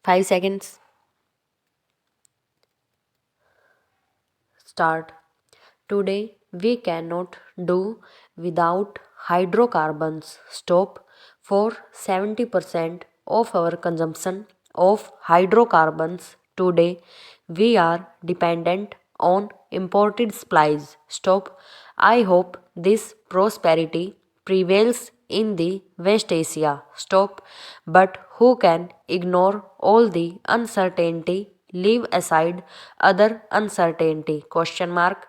5 seconds. Start. Today we cannot do without hydrocarbons. Stop. For 70% of our consumption of hydrocarbons today, we are dependent on imported supplies. Stop. I hope this prosperity prevails in the West Asia. Stop. But who can ignore all the uncertainty? Leave aside other uncertainty? Question mark.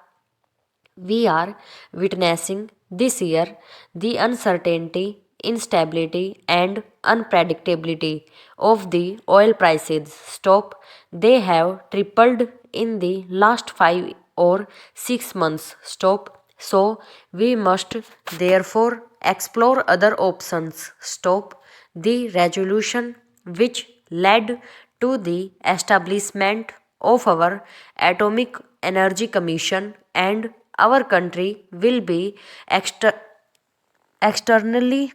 We are witnessing this year the uncertainty, instability, and unpredictability of the oil prices. Stop. They have tripled in the last 5 or 6 months. Stop. So we must therefore explore other options. Stop. The resolution which led to the establishment of our Atomic Energy Commission and our country will be externally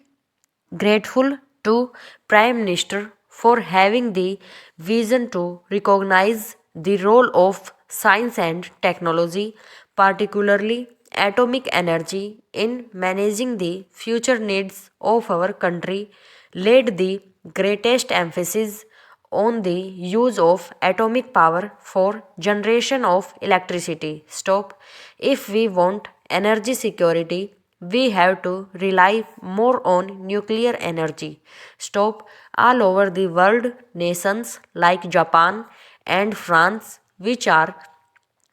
grateful to Prime Minister for having the vision to recognize the role of science and technology, particularly atomic energy, in managing the future needs of our country, laid the greatest emphasis on the use of atomic power for generation of electricity. Stop. If we want energy security, we have to rely more on nuclear energy. Stop. All over the world, nations like Japan and France, which are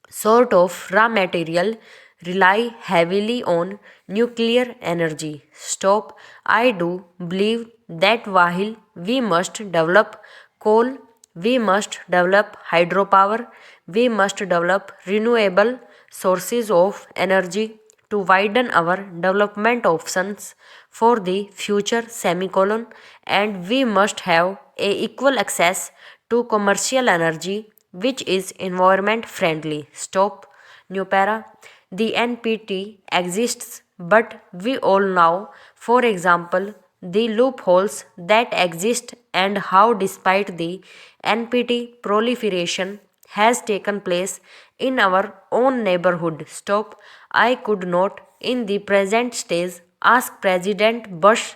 sort of raw material, rely heavily on nuclear energy. Stop. I do believe that while we must develop coal, we must develop hydropower, we must develop renewable sources of energy to widen our development options for the future semicolon, and we must have a equal access to commercial energy which is environment friendly. Stop. New para. The NPT exists, but we all know, for example, the loopholes that exist and how, despite the NPT proliferation, has taken place in our own neighborhood. Stop. I could not, in the present stage, ask President Bush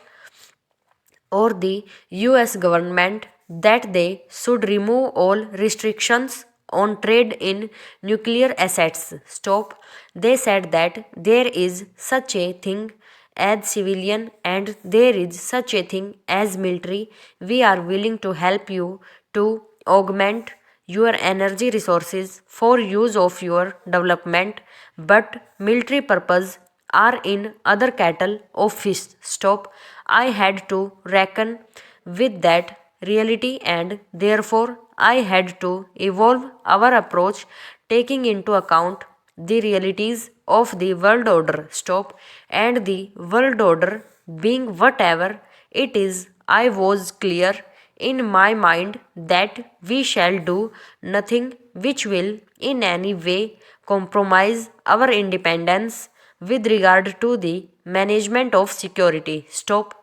or the US government that they should remove all restrictions on trade in nuclear assets. Stop. They said that there is such a thing as civilian and there is such a thing as military. We are willing to help you to augment your energy resources for use of your development, but military purpose are in other cattle of fish. Stop. I had to reckon with that reality and therefore I had to evolve our approach taking into account the realities of the world order. Stop. And the world order being whatever it is, I was clear in my mind that we shall do nothing which will in any way compromise our independence with regard to the management of security. Stop.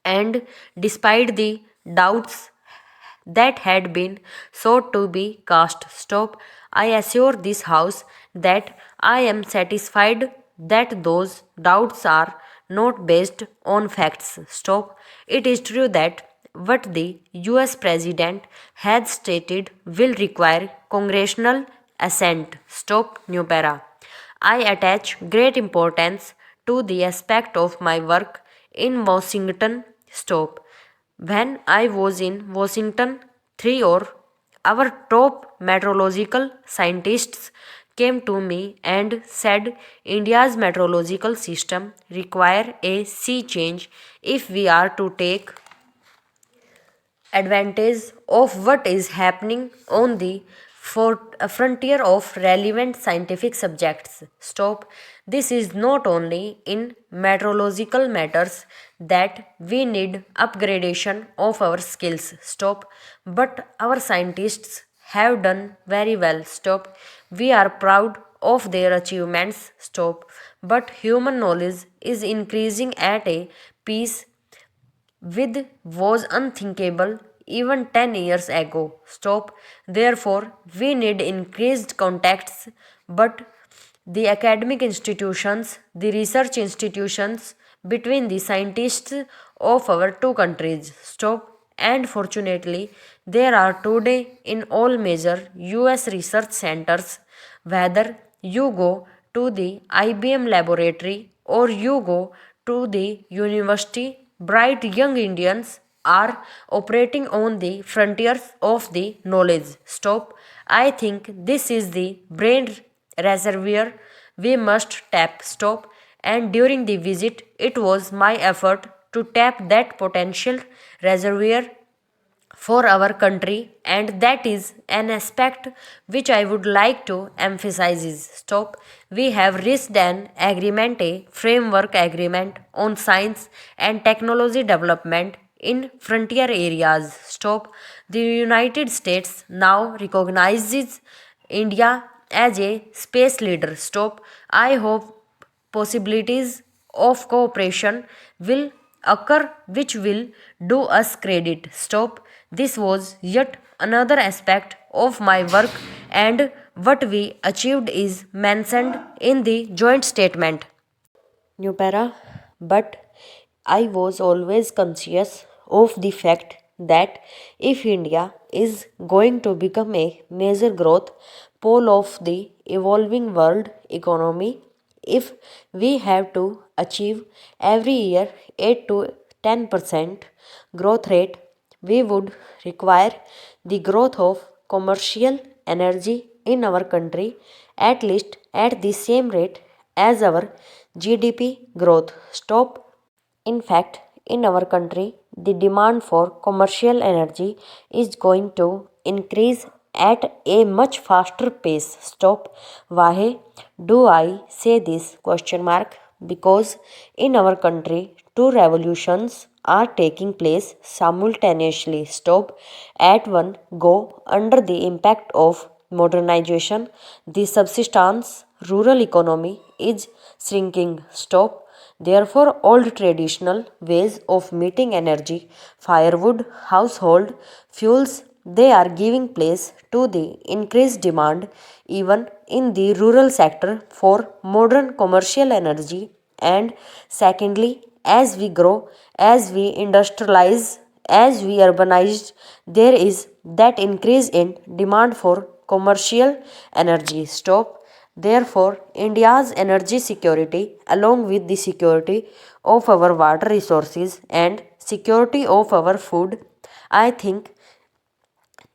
And despite the doubts that had been sought to be cast. Stop. I assure this House that I am satisfied that those doubts are not based on facts. Stop. It is true that what the US President has stated will require congressional assent. Stop. New para. I attach great importance to the aspect of my work in Washington. Stop. When I was in Washington, three or our top meteorological scientists came to me and said India's meteorological system require a sea change if we are to take advantage of what is happening on the frontier of relevant scientific subjects. Stop. This is not only in meteorological matters that we need upgradation of our skills. Stop. But our scientists have done very well. Stop. We are proud of their achievements. Stop. But human knowledge is increasing at a pace with was unthinkable even 10 years ago. Stop. Therefore, we need increased contacts, but the academic institutions, the research institutions between the scientists of our two countries. Stop. And fortunately, there are today in all major US research centers, whether you go to the IBM laboratory or you go to the university, bright young Indians are operating on the frontiers of the knowledge. Stop. I think this is the brain reservoir we must tap. Stop. And during the visit, it was my effort to tap that potential reservoir for our country, and that is an aspect which I would like to emphasize is. Stop. We have reached an agreement, a framework agreement on science and technology development in frontier areas. Stop. The United States now recognizes India as a space leader. Stop. I hope possibilities of cooperation will occur which will do us credit. Stop. This was yet another aspect of my work, and what we achieved is mentioned in the joint statement. New para, but I was always conscious of the fact that if India is going to become a major growth pole of the evolving world economy, if we have to achieve every year 8 to 10% growth rate, we would require the growth of commercial energy in our country at least at the same rate as our GDP growth. Stop. In fact, in our country, the demand for commercial energy is going to increase at a much faster pace. Stop. Why do I say this question mark? Because in our country, two revolutions are taking place simultaneously. Stop. At one go under the impact of modernization, the subsistence rural economy is shrinking. Stop. Therefore, old traditional ways of meeting energy, firewood, household fuels, they are giving place to the increased demand even in the rural sector for modern commercial energy. And secondly, as we grow, as we industrialize, as we urbanize, there is that increase in demand for commercial energy. Stop. Therefore, India's energy security, along with the security of our water resources and security of our food, I think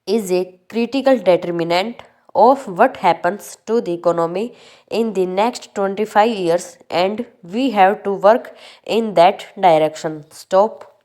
is a critical determinant of what happens to the economy in the next 25 years, and we have to work in that direction. Stop.